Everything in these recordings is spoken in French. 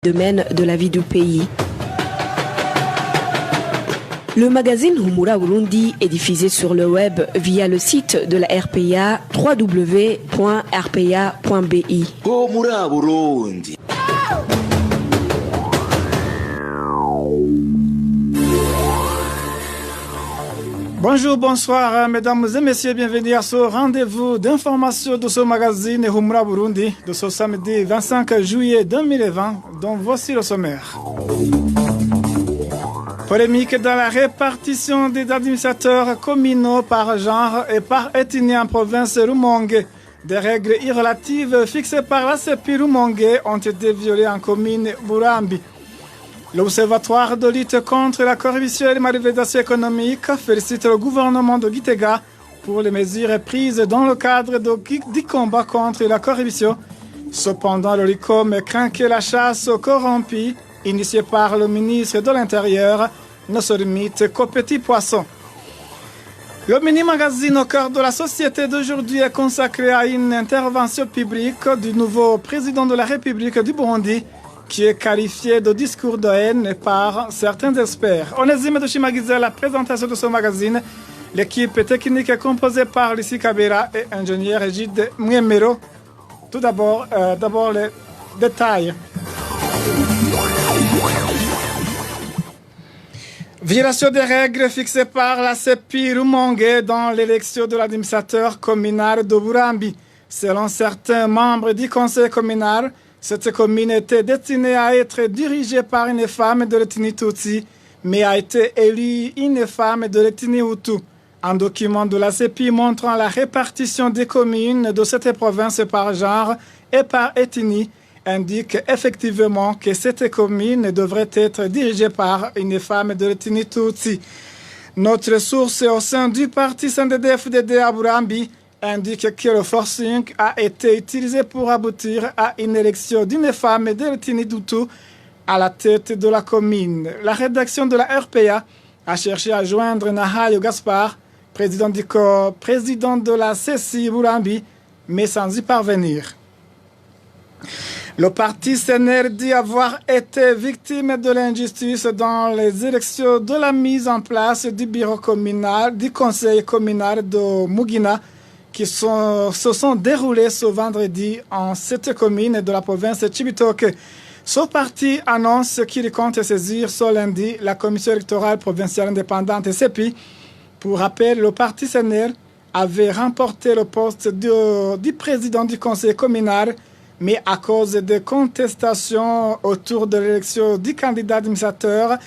domaine de la vie du pays. Le magazine Humura Burundi est diffusé sur le web via le site de la RPA www.rpa.bi. Humura Burundi. Bonjour, bonsoir, mesdames et messieurs, bienvenue à ce rendez-vous d'information de ce magazine Humura Burundi de ce samedi 25 juillet 2020, dont voici le sommaire. Polémique dans la répartition des administrateurs communaux par genre et par ethnie en province Rumongue. Des règles irrelatives fixées par la CEPI Rumongue ont été violées en commune Burambi. L'Observatoire de lutte contre la corruption et les malversations économiques félicite le gouvernement de Gitega pour les mesures prises dans le cadre du combat contre la corruption. Cependant, le RICOM craint que la chasse aux corrompus, initiée par le ministre de l'Intérieur, ne se limite qu'aux petits poissons. Le mini-magazine au cœur de la société d'aujourd'hui est consacré à une intervention publique du nouveau président de la République du Burundi, qui est qualifié de discours de haine par certains experts. Onésime de Chimagiza, la présentation de ce magazine. L'équipe technique est composée par Lucie Kabera et ingénieur Egide Mwemero. Tout d'abord, les détails. Violation des règles fixées par la CEPI Rumongue dans l'élection de l'administrateur communal de Burambi. Selon certains membres du conseil communal, cette commune était destinée à être dirigée par une femme de l'ethnie Tutsi, mais a été élue une femme de l'ethnie Hutu. Un document de la CEPI montrant la répartition des communes de cette province par genre et par ethnie indique effectivement que cette commune devrait être dirigée par une femme de l'ethnie Tutsi. Notre source au sein du parti CNDD-FDD à Burambi indique que le forcing a été utilisé pour aboutir à une élection d'une femme de l'ethnie Hutu à la tête de la commune. La rédaction de la RPA a cherché à joindre Nahayo Gaspard, président de la CECI Burambi, mais sans y parvenir. Le parti CNR dit avoir été victime de l'injustice dans les élections de la mise en place du bureau communal, du conseil communal de Mugina, qui se sont déroulés ce vendredi en cette commune de la province de Chibitoke. Ce parti annonce qu'il compte saisir ce lundi la commission électorale provinciale indépendante CEPI. Pour rappel, le parti CNR avait remporté le poste du président du conseil communal, mais à cause de contestations autour de l'élection du candidat administrateur,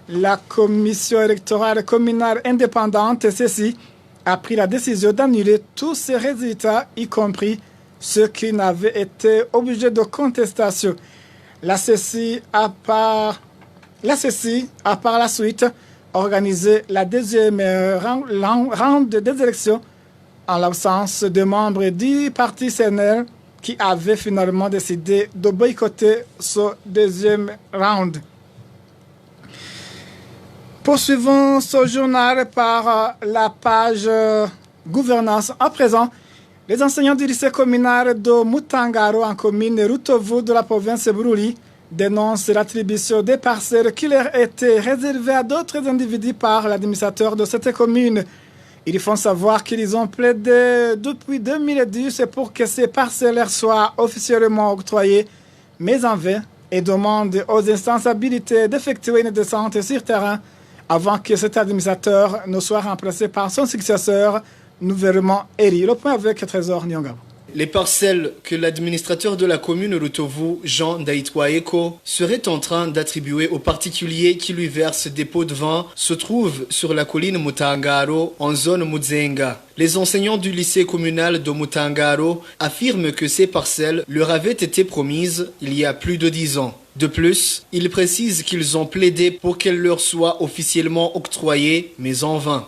la commission électorale communale indépendante CECI a pris la décision d'annuler tous ces résultats, y compris ceux qui n'avaient été objets de contestation. La CECI a par la suite organisé la deuxième round des élections en l'absence de membres du parti CNL qui avaient finalement décidé de boycotter ce deuxième round. Poursuivons ce journal par la page gouvernance. À présent, les enseignants du lycée communal de Mutangaro en commune Rutovu de la province de Bururi dénoncent l'attribution des parcelles qui leur étaient réservées à d'autres individus par l'administrateur de cette commune. Ils font savoir qu'ils ont plaidé depuis 2010 pour que ces parcelles leur soient officiellement octroyées, mais en vain, et demandent aux instances habilitées d'effectuer une descente sur terrain avant que cet administrateur ne soit remplacé par son successeur nouvellement élu. Le point avec Trésor Nyongabo. Les parcelles que l'administrateur de la commune Rutovu, Jean Daitwaeko, serait en train d'attribuer aux particuliers qui lui versent des pots de vin se trouvent sur la colline Mutangaro, en zone Muzenga. Les enseignants du lycée communal de Mutangaro affirment que ces parcelles leur avaient été promises il y a plus de 10 ans. De plus, ils précisent qu'ils ont plaidé pour qu'elles leur soient officiellement octroyées, mais en vain.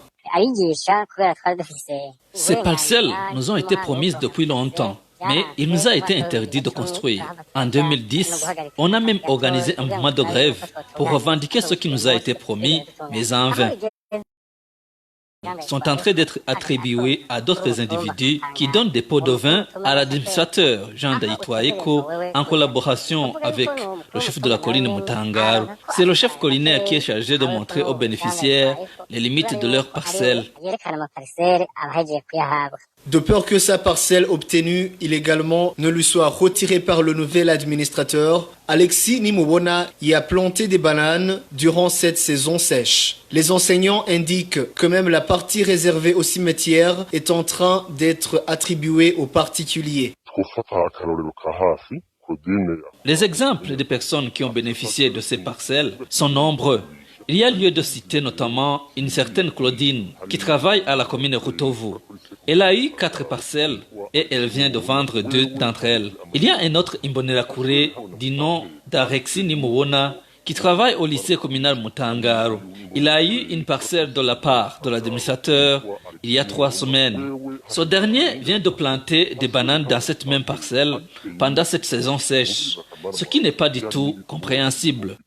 Ces parcelles nous ont été promises depuis longtemps, mais il nous a été interdit de construire. En 2010, on a même organisé un mouvement de grève pour revendiquer ce qui nous a été promis, mais en vain. sont en train d'être attribués à d'autres individus qui donnent des pots de vin à l'administrateur Jean Daitwaeko en collaboration avec le chef de la colline Mutangaro. C'est le chef collinaire qui est chargé de montrer aux bénéficiaires les limites de leur parcelle. De peur que sa parcelle obtenue illégalement ne lui soit retirée par le nouvel administrateur, Alexis Nimubona y a planté des bananes durant cette saison sèche. Les enseignants indiquent que même la partie réservée au cimetière est en train d'être attribuée aux particuliers. Les exemples des personnes qui ont bénéficié de ces parcelles sont nombreux. Il y a lieu de citer notamment une certaine Claudine qui travaille à la commune Rutovu. Elle a eu 4 parcelles et elle vient de vendre 2 d'entre elles. Il y a un autre Imbonerakure du nom d'Alexis Nimubona qui travaille au lycée communal Mutangaro. Il a eu une parcelle de la part de l'administrateur il y a 3 semaines. Ce dernier vient de planter des bananes dans cette même parcelle pendant cette saison sèche, ce qui n'est pas du tout compréhensible.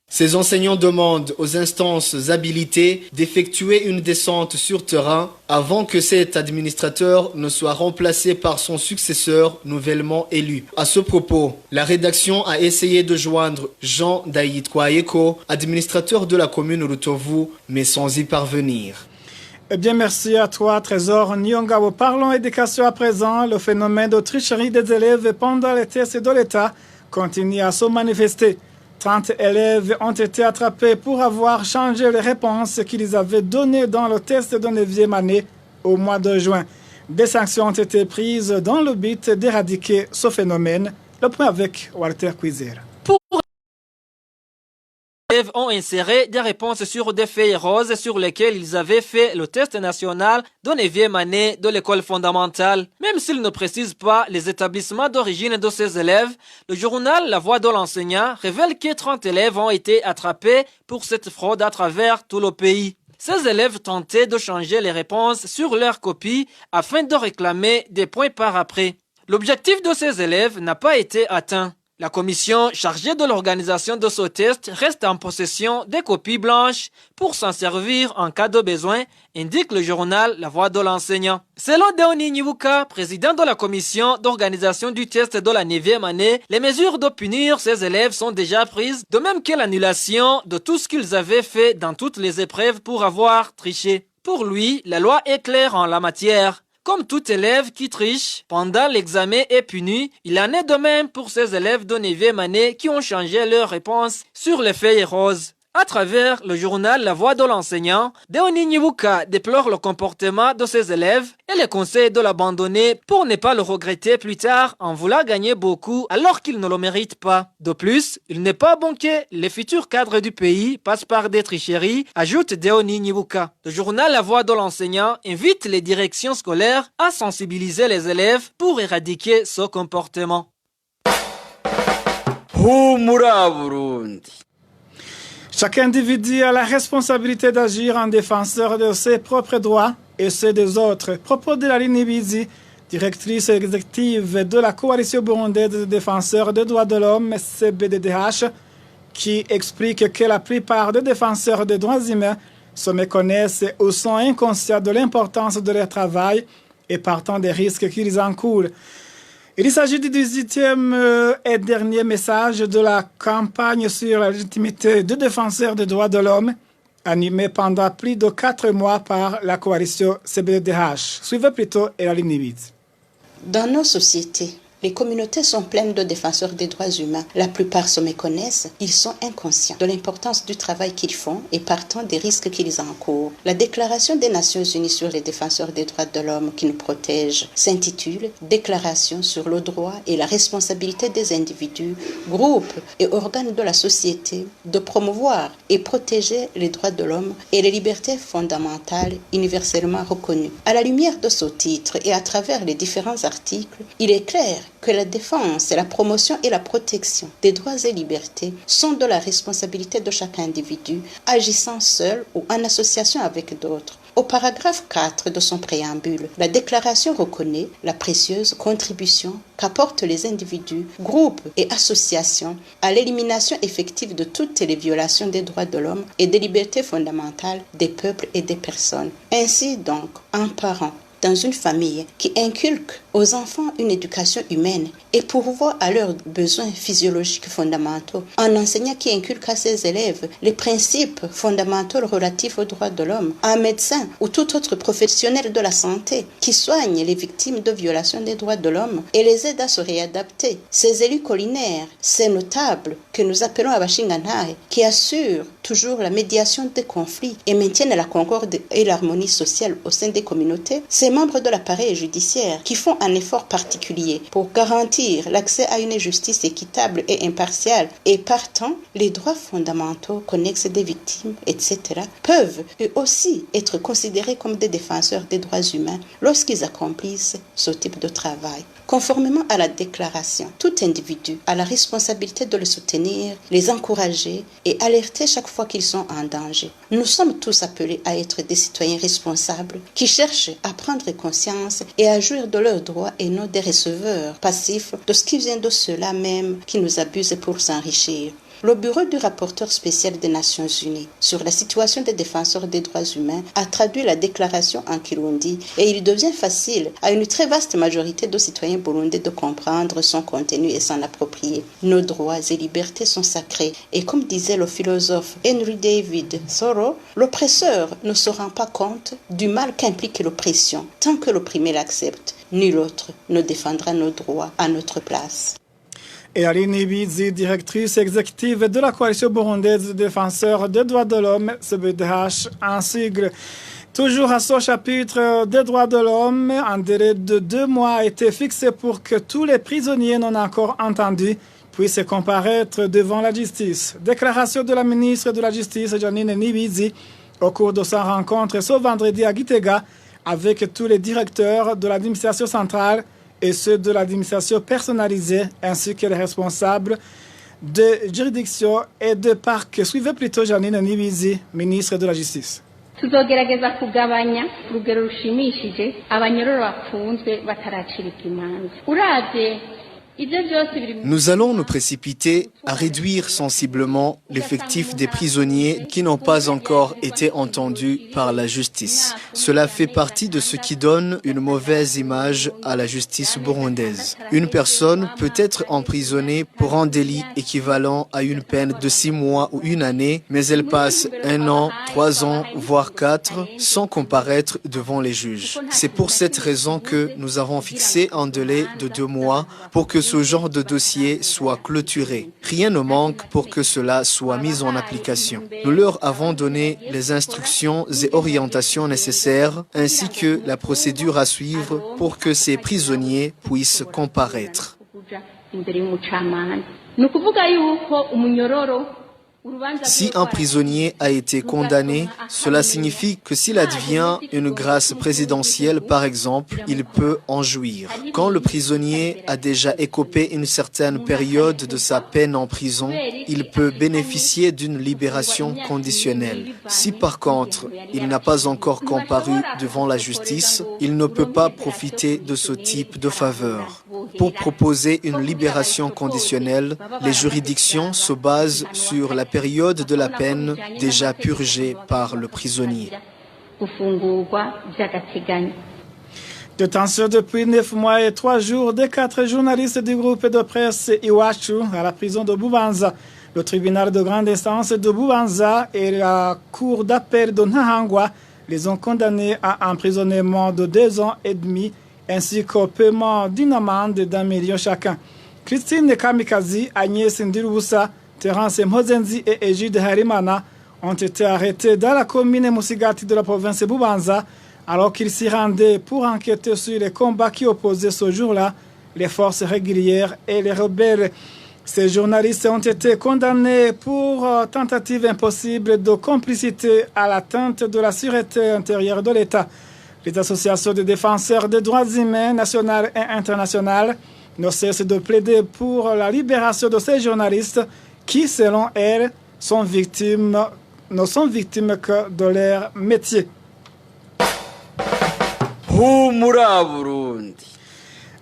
Ces enseignants demandent aux instances habilitées d'effectuer une descente sur terrain avant que cet administrateur ne soit remplacé par son successeur nouvellement élu. À ce propos, la rédaction a essayé de joindre Jean Daitwaeko, administrateur de la commune Rutovu, mais sans y parvenir. Eh bien, merci à toi, Trésor Nyongabo. Parlons éducation à présent. Le phénomène de tricherie des élèves pendant les tests de l'État continue à se manifester. 30 élèves ont été attrapés pour avoir changé les réponses qu'ils avaient données dans le test de 9e année au mois de juin. Des sanctions ont été prises dans le but d'éradiquer ce phénomène. Le point avec Walter Kwizera. Les élèves ont inséré des réponses sur des feuilles roses sur lesquelles ils avaient fait le test national de 9e année de l'école fondamentale. Même s'ils ne précisent pas les établissements d'origine de ces élèves, le journal La Voix de l'enseignant révèle que 30 élèves ont été attrapés pour cette fraude à travers tout le pays. Ces élèves tentaient de changer les réponses sur leurs copies afin de réclamer des points par après. L'objectif de ces élèves n'a pas été atteint. La commission chargée de l'organisation de ce test reste en possession des copies blanches pour s'en servir en cas de besoin, indique le journal La Voix de l'enseignant. Selon Deoni Nyibuka, président de la commission d'organisation du test de la 9e année, les mesures de punir ces élèves sont déjà prises, de même que l'annulation de tout ce qu'ils avaient fait dans toutes les épreuves pour avoir triché. Pour lui, la loi est claire en la matière. Comme tout élève qui triche pendant l'examen est puni, il en est de même pour ces élèves de 9e année qui ont changé leurs réponses sur les feuilles roses. À travers le journal La Voix de l'enseignant, Deoni Nyibuka déplore le comportement de ses élèves et les conseille de l'abandonner pour ne pas le regretter plus tard en voulant gagner beaucoup alors qu'il ne le mérite pas. De plus, il n'est pas bon que les futurs cadres du pays passent par des tricheries, ajoute Deoni Nyibuka. Le journal La Voix de l'enseignant invite les directions scolaires à sensibiliser les élèves pour éradiquer ce comportement. Humura Burundi. Chaque individu a la responsabilité d'agir en défenseur de ses propres droits et ceux des autres. Propos de Laline Bizi, directrice exécutive de la Coalition burundaise des défenseurs des droits de l'homme, CBDDH, qui explique que la plupart des défenseurs des droits humains se méconnaissent ou sont inconscients de l'importance de leur travail et partant des risques qu'ils encourent. Il s'agit du 18e et dernier message de la campagne sur la légitimité des défenseurs des droits de l'homme, animée pendant plus de 4 mois par la coalition CBDH. Suivez plutôt Elaline Nibid. Dans nos sociétés, les communautés sont pleines de défenseurs des droits humains. La plupart se méconnaissent, ils sont inconscients de l'importance du travail qu'ils font et partant des risques qu'ils encourent. La Déclaration des Nations Unies sur les défenseurs des droits de l'homme qui nous protège s'intitule « Déclaration sur le droit et la responsabilité des individus, groupes et organes de la société de promouvoir et protéger les droits de l'homme et les libertés fondamentales universellement reconnues ». À la lumière de ce titre et à travers les différents articles, il est clair que la défense, la promotion et la protection des droits et libertés sont de la responsabilité de chaque individu, agissant seul ou en association avec d'autres. Au paragraphe 4 de son préambule, la déclaration reconnaît la précieuse contribution qu'apportent les individus, groupes et associations à l'élimination effective de toutes les violations des droits de l'homme et des libertés fondamentales des peuples et des personnes. Ainsi donc, un parent dans une famille qui inculque aux enfants une éducation humaine et pourvoit à leurs besoins physiologiques fondamentaux, un enseignant qui inculque à ses élèves les principes fondamentaux relatifs aux droits de l'homme, un médecin ou tout autre professionnel de la santé qui soigne les victimes de violations des droits de l'homme et les aide à se réadapter, ces élus collinaires, ces notables que nous appelons Abashingantahe, qui assurent toujours la médiation des conflits et maintiennent la concorde et l'harmonie sociale au sein des communautés, ces membres de l'appareil judiciaire qui font un effort particulier pour garantir l'accès à une justice équitable et impartiale et partant les droits fondamentaux connexes des victimes, etc., peuvent eux aussi être considérés comme des défenseurs des droits humains lorsqu'ils accomplissent ce type de travail. Conformément à la déclaration, tout individu a la responsabilité de les soutenir, les encourager et alerter chaque fois qu'ils sont en danger. Nous sommes tous appelés à être des citoyens responsables qui cherchent à prendre conscience et à jouir de leurs droits et non des receveurs passifs de ce qui vient de ceux-là même qui nous abusent pour s'enrichir. Le bureau du rapporteur spécial des Nations Unies sur la situation des défenseurs des droits humains a traduit la déclaration en Kirundi et il devient facile à une très vaste majorité de citoyens burundais de comprendre son contenu et s'en approprier. Nos droits et libertés sont sacrés et comme disait le philosophe Henry David Thoreau, l'oppresseur ne se rend pas compte du mal qu'implique l'oppression tant que l'opprimé l'accepte. Nul autre ne défendra nos droits à notre place. Et Aline Ibizi, directrice exécutive de la coalition burundaise de défenseurs des droits de l'homme, CBDH en sigle. Toujours à ce chapitre des droits de l'homme, un délai de 2 mois a été fixé pour que tous les prisonniers non encore entendus puissent comparaître devant la justice. Déclaration de la ministre de la Justice, Janine Nibizi, au cours de sa rencontre ce vendredi à Gitega avec tous les directeurs de l'administration centrale et ceux de l'administration personnalisée ainsi que les responsables de juridiction et de parc. Suivez plutôt Janine Nibizi, ministre de la Justice. tuzogerageza kugabanya urugero rushimishije abanyororo bafunzwe bataracirika imanza uravye. Nous allons nous précipiter à réduire sensiblement l'effectif des prisonniers qui n'ont pas encore été entendus par la justice. Cela fait partie de ce qui donne une mauvaise image à la justice burundaise. Une personne peut être emprisonnée pour un délit équivalent à une peine de 6 mois ou 1 année, mais elle passe 1 an, 3 ans, voire 4 sans comparaître devant les juges. C'est pour cette raison que nous avons fixé un délai de 2 mois pour que ce genre de dossier soit clôturé. Rien ne manque pour que cela soit mis en application. Nous leur avons donné les instructions et orientations nécessaires ainsi que la procédure à suivre pour que ces prisonniers puissent comparaître. Si un prisonnier a été condamné, cela signifie que s'il advient une grâce présidentielle, par exemple, il peut en jouir. Quand le prisonnier a déjà écopé une certaine période de sa peine en prison, il peut bénéficier d'une libération conditionnelle. Si par contre, il n'a pas encore comparu devant la justice, il ne peut pas profiter de ce type de faveur. Pour proposer une libération conditionnelle, les juridictions se basent sur la période de la peine déjà purgée par le prisonnier. Détention depuis 9 mois et 3 jours des 4 journalistes du groupe de presse Iwachu à la prison de Bubanza. Le tribunal de grande instance de Bubanza et la cour d'appel de Nahangwa les ont condamnés à un emprisonnement de 2 ans et demi ainsi qu'au paiement d'une amende d'1 million chacun. Christine Kamikazi, Agnès Ndirubusa, Terence Mozenzi et Egide Harimana ont été arrêtés dans la commune Musigati de la province de Bubanza alors qu'ils s'y rendaient pour enquêter sur les combats qui opposaient ce jour-là les forces régulières et les rebelles. Ces journalistes ont été condamnés pour tentative impossible de complicité à l'atteinte de la sûreté intérieure de l'État. Les associations de défenseurs des droits humains nationales et internationales ne cesse de plaider pour la libération de ces journalistes qui, selon elle, ne sont victimes que de leur métier. Humura Burundi.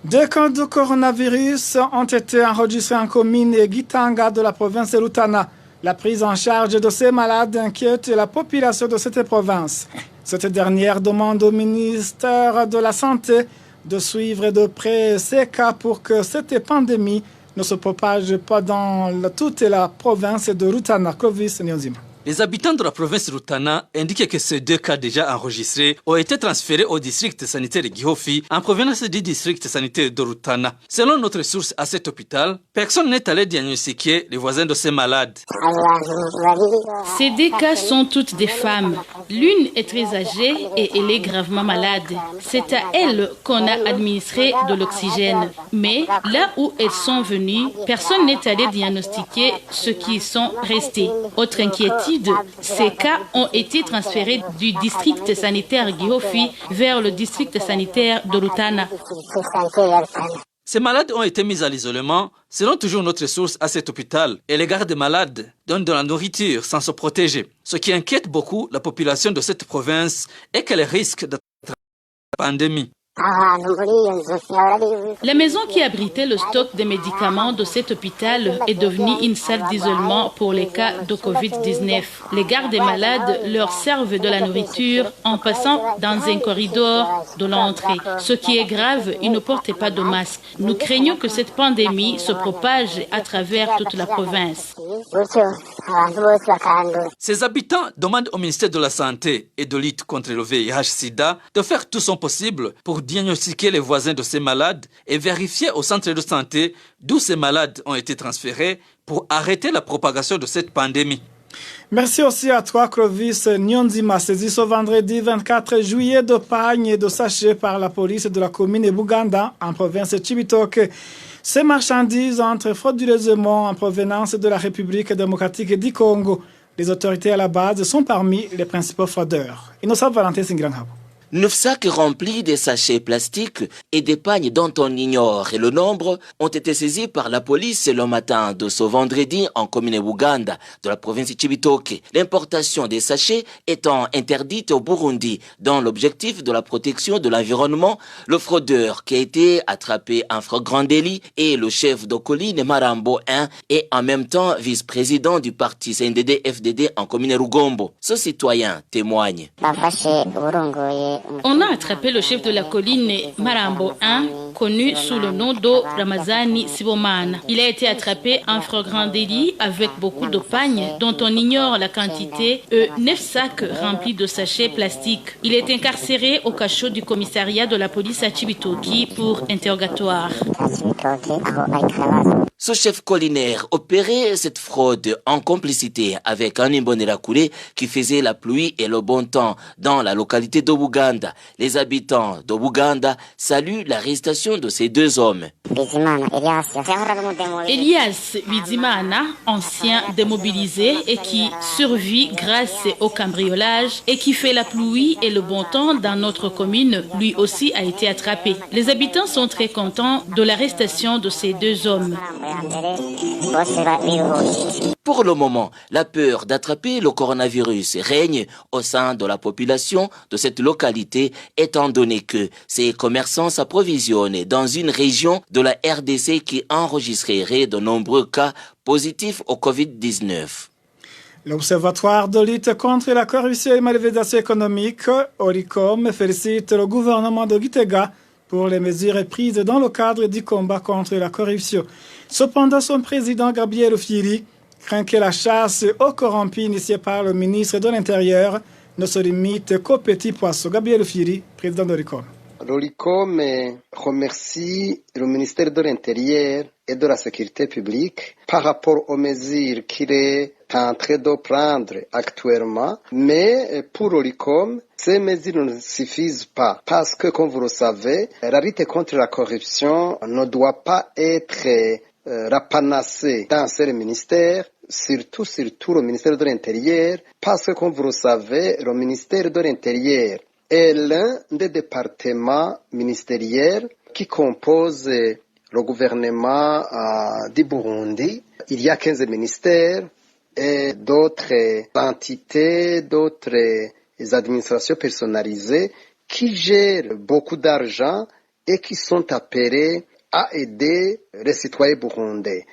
2 cas de coronavirus ont été enregistrés en commune Gitanga de la province de Rutana. La prise en charge de ces malades inquiète la population de cette province. Cette dernière demande au ministère de la Santé de suivre de près ces cas pour que cette pandémie ne se propage pas dans toute la province de Rutana. Clovis Nyonzima. Les habitants de la province de Rutana indiquent que ces 2 cas déjà enregistrés ont été transférés au district sanitaire de Gihofi en provenance du district sanitaire de Rutana. Selon notre source à cet hôpital, personne n'est allé diagnostiquer les voisins de ces malades. Ces 2 cas sont toutes des femmes. L'une est très âgée et elle est gravement malade. C'est à elle qu'on a administré de l'oxygène. Mais là où elles sont venues, personne n'est allé diagnostiquer ceux qui sont restés. Autre inquiétude, ces cas ont été transférés du district sanitaire Gihofi vers le district sanitaire de Rutana. Ces malades ont été mis à l'isolement, selon toujours notre source à cet hôpital, et les gardes malades donnent de la nourriture sans se protéger. Ce qui inquiète beaucoup la population de cette province est qu'elle risque d'attraper la pandémie. La maison qui abritait le stock de médicaments de cet hôpital est devenue une salle d'isolement pour les cas de Covid-19. Les gardes malades leur servent de la nourriture en passant dans un corridor de l'entrée. Ce qui est grave, ils ne portent pas de masque. Nous craignons que cette pandémie se propage à travers toute la province. Ces habitants demandent au ministère de la Santé et de lutte contre le VIH-Sida de faire tout son possible pour diagnostiquer les voisins de ces malades et vérifier au centre de santé d'où ces malades ont été transférés pour arrêter la propagation de cette pandémie. Merci aussi à toi, Clovis Nyonzima, saisi ce vendredi 24 juillet de pagnes et de sachets par la police de la commune de Buganda, en province de Cibitoke. Ces marchandises entrent frauduleusement en provenance de la République démocratique du Congo. Les autorités à la base sont parmi les principaux fraudeurs. Innocent Valentin Singranghabo. 9 sacs remplis de sachets plastiques et des pagnes dont on ignore le nombre ont été saisis par la police le matin de ce vendredi en commune Buganda de la province de Cibitoke. L'importation des sachets étant interdite au Burundi dans l'objectif de la protection de l'environnement, le fraudeur qui a été attrapé en flagrant délit est le chef de colline Marambo 1 et en même temps vice-président du parti CNDD-FDD en commune Rugombo. Ce citoyen témoigne. On a attrapé le chef de la colline Marambo 1, connu sous le nom de Ramazani Sibomana. Il a été attrapé en flagrant délit avec beaucoup de pagnes dont on ignore la quantité et 9 sacs remplis de sachets plastiques. Il est incarcéré au cachot du commissariat de la police à Cibitoke pour interrogatoire. Ce chef collinaire opérait cette fraude en complicité avec un Imbonerakure qui faisait la pluie et le bon temps dans la localité de Buganda. Les habitants de Buganda saluent l'arrestation de ces 2 hommes. Elias Bizimana, ancien démobilisé et qui survit grâce au cambriolage et qui fait la pluie et le bon temps dans notre commune, lui aussi a été attrapé. Les habitants sont très contents de l'arrestation de ces 2 hommes. Pour le moment, la peur d'attraper le coronavirus règne au sein de la population de cette localité, étant donné que ces commerçants s'approvisionnent dans une région de la RDC qui enregistrerait de nombreux cas positifs au Covid-19. L'Observatoire de lutte contre la corruption et malversation économique, ORICOM, félicite le gouvernement de Gitega pour les mesures prises dans le cadre du combat contre la corruption. Cependant, son président Gabriel Firi craint que la chasse aux corrompus initiée par le ministre de l'Intérieur ne se limite qu'aux petits poissons. Gabriel Firi, président d'ORICOM. L'ORICOM remercie le ministère de l'Intérieur et de la Sécurité publique par rapport aux mesures qu'il est en train de prendre actuellement. Mais pour l'ORICOM, ces mesures ne suffisent pas parce que, comme vous le savez, la lutte contre la corruption ne doit pas être rapanassée dans ce ministère, surtout le ministère de l'Intérieur, parce que, comme vous le savez, le ministère de l'Intérieur est l'un des départements ministériels qui composent le gouvernement du Burundi, il y a 15 ministères et d'autres entités, d'autres administrations personnalisées qui gèrent beaucoup d'argent et qui sont appelées à aider les citoyens burundais.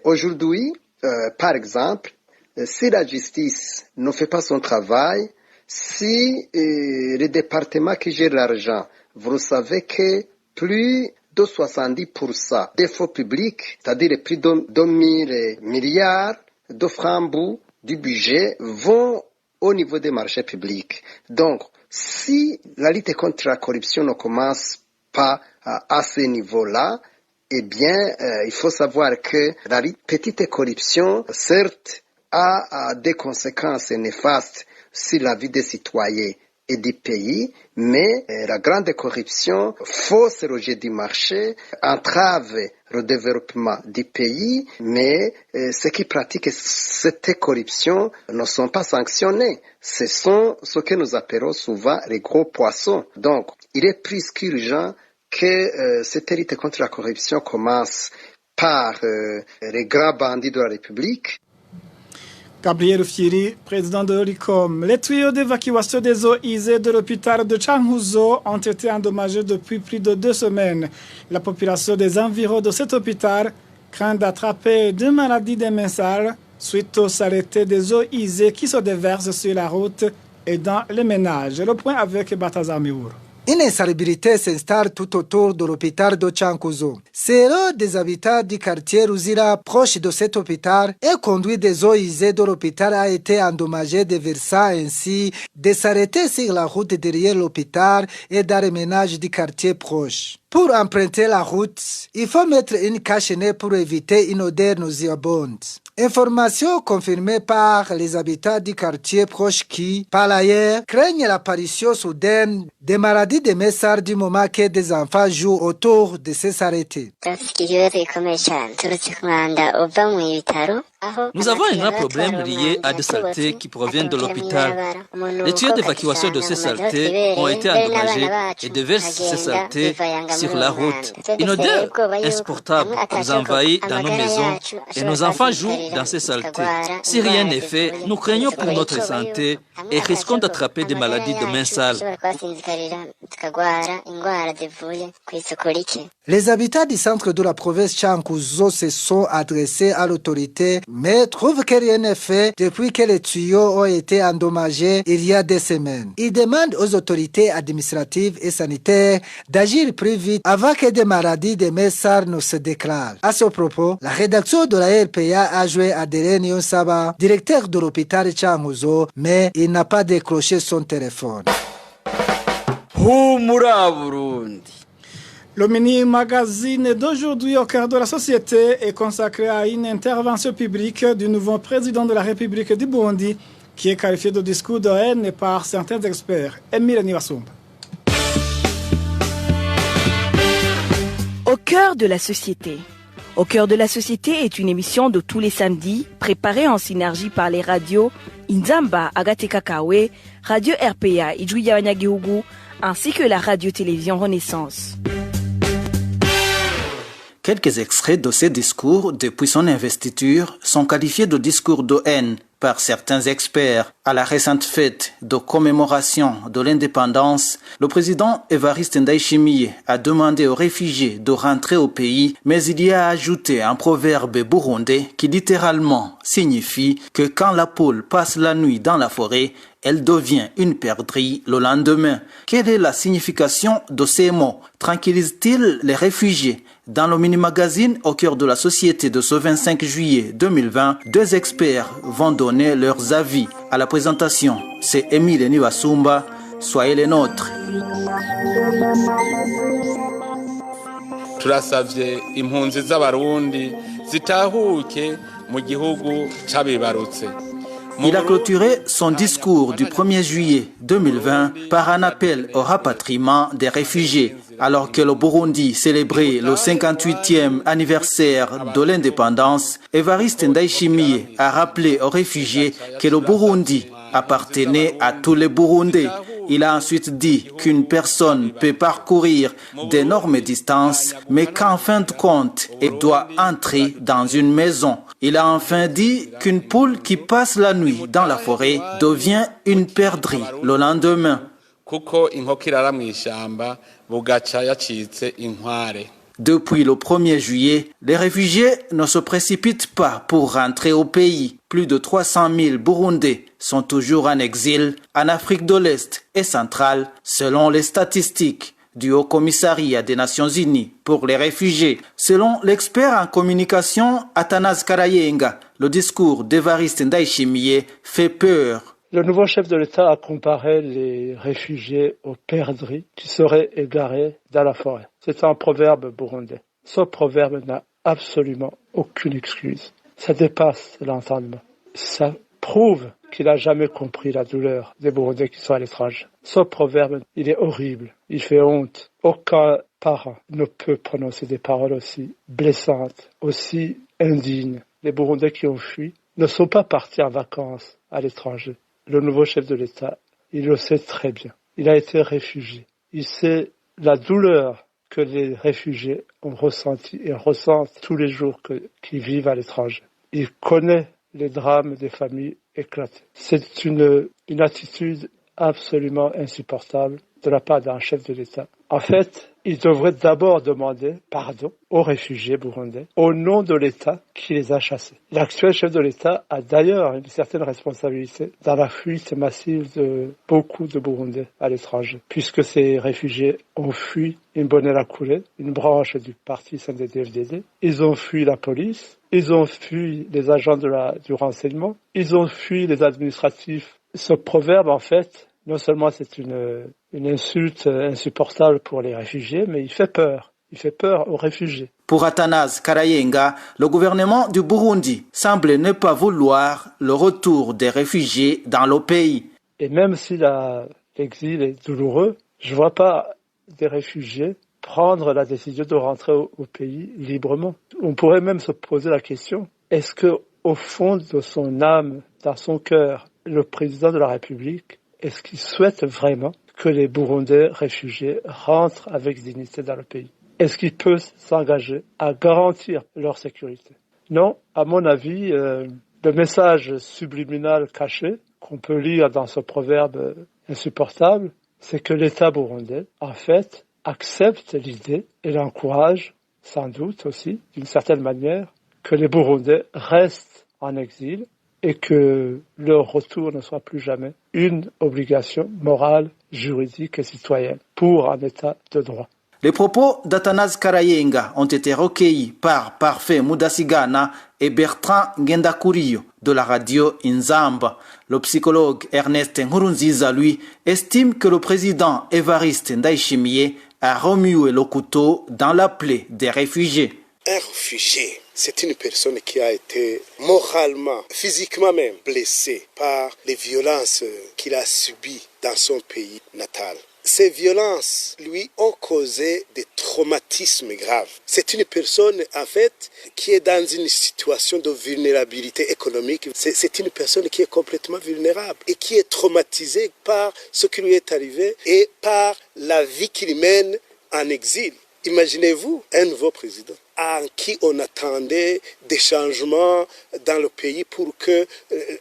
Aujourd'hui, par exemple, si la justice ne fait pas son travail, si le département qui gère l'argent, vous savez que plus de 70% des fonds publics, c'est-à-dire plus de 2000 milliards de francs du budget, vont au niveau des marchés publics. Donc, si la lutte contre la corruption ne commence pas à ce niveau-là, eh bien, il faut savoir que la petite corruption, certes, a des conséquences néfastes sur la vie des citoyens et du pays, mais la grande corruption fausse le jeu du marché, entrave le développement du pays, mais ceux qui pratiquent cette corruption ne sont pas sanctionnés. Ce sont ce que nous appelons souvent les gros poissons. Donc, il est plus qu'urgent que cette lutte contre la corruption commence par les grands bandits de la République. Gabriel Fieri, président de l'ORICOM. Les tuyaux d'évacuation des eaux usées de l'hôpital de Changuzo ont été endommagés depuis plus de 2 semaines. La population des environs de cet hôpital craint d'attraper 2 maladies démentielles suite aux saletés des eaux usées qui se déversent sur la route et dans les ménages. Le point avec Batazar Miour. Une insalubrité s'installe tout autour de l'hôpital de Changuzo. Selon des habitants du quartier Ruzira, proche de cet hôpital, un conduit des eaux usées de l'hôpital a été endommagé, déversant ainsi des saletés sur la route derrière l'hôpital et dans les ménages du quartier proche. Pour emprunter la route, il faut mettre une cache-nez pour éviter une odeur nauséabonde. Information confirmée par les habitants du quartier proche qui, par ailleurs, craignent l'apparition soudaine des maladies de messards du moment que des enfants jouent autour de ces arrêtés. Nous avons un grand problème lié à des saletés qui proviennent de l'hôpital. Les tuyaux d'évacuation de ces saletés ont été endommagés et déversent ces saletés sur la route. Une odeur insupportable nous envahit dans nos maisons et nos enfants jouent dans ces saletés. Si rien n'est fait, nous craignons pour notre santé et risquons d'attraper des maladies de mains sales. Les habitants du centre de la province Changuzo se sont adressés à l'autorité, mais trouvent que rien n'est fait depuis que les tuyaux ont été endommagés il y a des semaines. Ils demandent aux autorités administratives et sanitaires d'agir plus vite avant que des maladies de messards ne se déclarent. À ce propos, la rédaction de la RPA a joué à Dereni Saba, directeur de l'hôpital Changuzo, mais il n'a pas décroché son téléphone. Humura Burundi. Le mini-magazine d'aujourd'hui au cœur de la société est consacré à une intervention publique du nouveau président de la République du Burundi qui est qualifié de discours de haine par certains experts. Emile Niwasumba. Au cœur de la société. Au cœur de la société est une émission de tous les samedis préparée en synergie par les radios Inzamba Agateka Kawe, Radio RPA Ijwi Wanyagihugu ainsi que la radio-télévision Renaissance. Quelques extraits de ces discours depuis son investiture sont qualifiés de discours de haine par certains experts. À la récente fête de commémoration de l'indépendance, le président Evariste Ndayishimiye a demandé aux réfugiés de rentrer au pays, mais il y a ajouté un proverbe burundais qui littéralement signifie que quand la poule passe la nuit dans la forêt, elle devient une perdrix le lendemain. Quelle est la signification de ces mots? Tranquillise-t-il les réfugiés? Dans le mini-magazine au cœur de la société de ce 25 juillet 2020, 2 experts vont donner leurs avis. À la présentation, c'est Emile Niwasumba. Soyez les nôtres. Turasavye impunzi z'abarundi zitahuke mu gihugu cabibarutse. Il a clôturé son discours du 1er juillet 2020 par un appel au rapatriement des réfugiés. Alors que le Burundi célébrait le 58e anniversaire de l'indépendance, Evariste Ndayishimiye a rappelé aux réfugiés que le Burundi appartenait à tous les Burundais. Il a ensuite dit qu'une personne peut parcourir d'énormes distances, mais qu'en fin de compte, elle doit entrer dans une maison. Il a enfin dit qu'une poule qui passe la nuit dans la forêt devient une perdrix le lendemain. Depuis le 1er juillet, les réfugiés ne se précipitent pas pour rentrer au pays. Plus de 300 000 Burundais sont toujours en exil en Afrique de l'Est et centrale, selon les statistiques du Haut Commissariat des Nations Unies pour les réfugiés. Selon l'expert en communication Athanase Karayenga, le discours d'Évariste Ndayishimiye fait peur. Le nouveau chef de l'État a comparé les réfugiés aux perdrix qui seraient égarés dans la forêt. C'est un proverbe burundais. Ce proverbe n'a absolument aucune excuse. Ça dépasse l'entendement. Ça prouve qu'il n'a jamais compris la douleur des Burundais qui sont à l'étranger. Ce proverbe, il est horrible. Il fait honte. Aucun parent ne peut prononcer des paroles aussi blessantes, aussi indignes. Les Burundais qui ont fui ne sont pas partis en vacances à l'étranger. Le nouveau chef de l'État, il le sait très bien. Il a été réfugié. Il sait la douleur que les réfugiés ont ressentie et ressentent tous les jours qu'ils vivent à l'étranger. Il connaît les drames des familles éclatées. C'est une attitude absolument insupportable de la part d'un chef de l'État. En fait, il devrait d'abord demander pardon aux réfugiés burundais au nom de l'État qui les a chassés. L'actuel chef de l'État a d'ailleurs une certaine responsabilité dans la fuite massive de beaucoup de Burundais à l'étranger, puisque ces réfugiés ont fui Imbonerakure, une branche du parti CNDD-FDD. Ils ont fui la police, ils ont fui les agents du renseignement, ils ont fui les administratifs. Ce proverbe, en fait, non seulement c'est une insulte insupportable pour les réfugiés, mais il fait peur. Il fait peur aux réfugiés. Pour Athanase Karayenga, le gouvernement du Burundi semble ne pas vouloir le retour des réfugiés dans le pays. Et même si l'exil est douloureux, je ne vois pas des réfugiés prendre la décision de rentrer au pays librement. On pourrait même se poser la question, est-ce que au fond de son âme, dans son cœur, le président de la République, est-ce qu'il souhaite vraiment que les Burundais réfugiés rentrent avec dignité dans le pays? Est-ce qu'il peut s'engager à garantir leur sécurité? Non, à mon avis, le message subliminal caché qu'on peut lire dans ce proverbe insupportable, c'est que l'État burundais, en fait, accepte l'idée et l'encourage, sans doute aussi, d'une certaine manière, que les Burundais restent en exil et que leur retour ne soit plus jamais une obligation morale, juridique et citoyenne pour un État de droit. Les propos d'Athanase Karayenga ont été recueillis par Parfait Mudasigana et Bertrand Ngendakuriyo de la radio Inzamba. Le psychologue Ernest Nkurunziza, lui, estime que le président Évariste Ndayishimiye a remué le couteau dans la plaie des réfugiés. Un réfugié, c'est une personne qui a été moralement, physiquement même blessée par les violences qu'il a subies dans son pays natal. Ces violences, lui, ont causé des traumatismes graves. C'est une personne, en fait, qui est dans une situation de vulnérabilité économique. C'est une personne qui est complètement vulnérable et qui est traumatisée par ce qui lui est arrivé et par la vie qu'il mène en exil. Imaginez-vous un nouveau président en qui on attendait des changements dans le pays pour que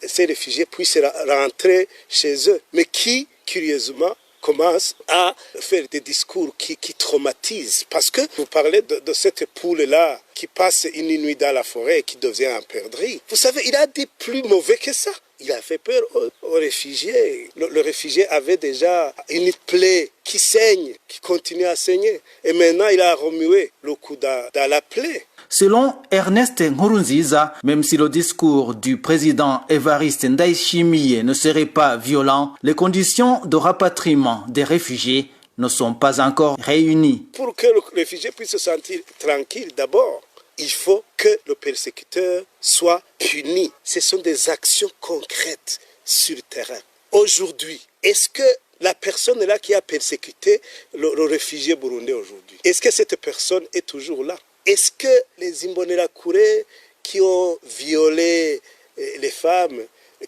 ces réfugiés puissent rentrer chez eux, mais qui, curieusement, commence à faire des discours qui traumatisent. Parce que vous parlez de cette poule-là qui passe une nuit dans la forêt et qui devient un perdrix. Vous savez, il a dit plus mauvais que ça. Il a fait peur aux réfugiés. Le réfugié avait déjà une plaie qui saigne, qui continue à saigner. Et maintenant, il a remué le coup dans la plaie. Selon Ernest Nkurunziza, même si le discours du président Évariste Ndayishimiye ne serait pas violent, les conditions de rapatriement des réfugiés ne sont pas encore réunies. Pour que le réfugié puisse se sentir tranquille, d'abord, il faut que le persécuteur soit puni. Ce sont des actions concrètes sur le terrain. Aujourd'hui, est-ce que la personne là qui a persécuté le réfugié burundais aujourd'hui, est-ce que cette personne est toujours là? Est-ce que les Imbonerakure qui ont violé les femmes,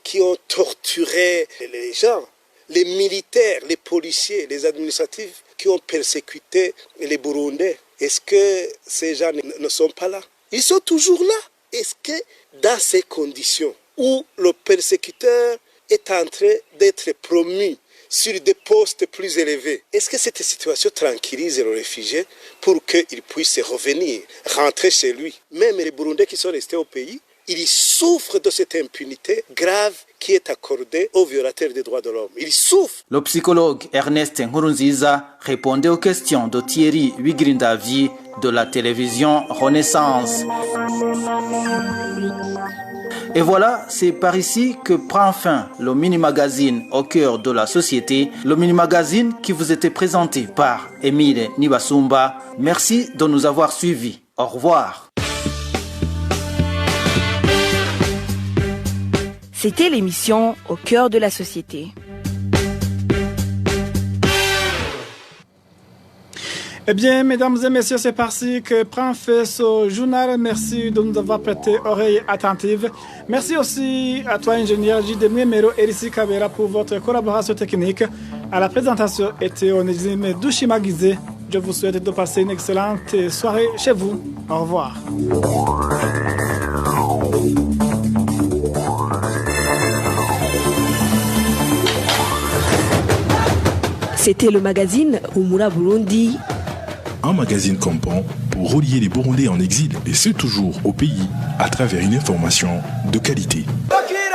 qui ont torturé les gens, les militaires, les policiers, les administratifs qui ont persécuté les Burundais, est-ce que ces gens ne sont pas là? Ils sont toujours là. Est-ce que dans ces conditions où le persécuteur est en train d'être promu sur des postes plus élevés, est-ce que cette situation tranquillise le réfugié pour qu'il puisse revenir, rentrer chez lui? Même les Burundais qui sont restés au pays, ils souffrent de cette impunité grave qui est accordée aux violateurs des droits de l'homme. Ils souffrent. Le psychologue Ernest Nkurunziza répondait aux questions de Thierry Wigrindavi de la télévision Renaissance. Et voilà, c'est par ici que prend fin le mini-magazine au cœur de la société, le mini-magazine qui vous était présenté par Émile Nibasumba. Merci de nous avoir suivis. Au revoir. C'était l'émission Au cœur de la société. Eh bien, mesdames et messieurs, c'est par-ci que prend fin ce journal. Merci de nous avoir prêté oreille attentive. Merci aussi à toi, ingénieur J.D. Mero et Rissi Kabera pour votre collaboration technique. À la présentation était Onezime Dushimagizé. Je vous souhaite de passer une excellente soirée chez vous. Au revoir. C'était le magazine Humura Burundi. Un magazine campant pour relier les Burundais en exil, et ce toujours au pays, à travers une information de qualité. Okay.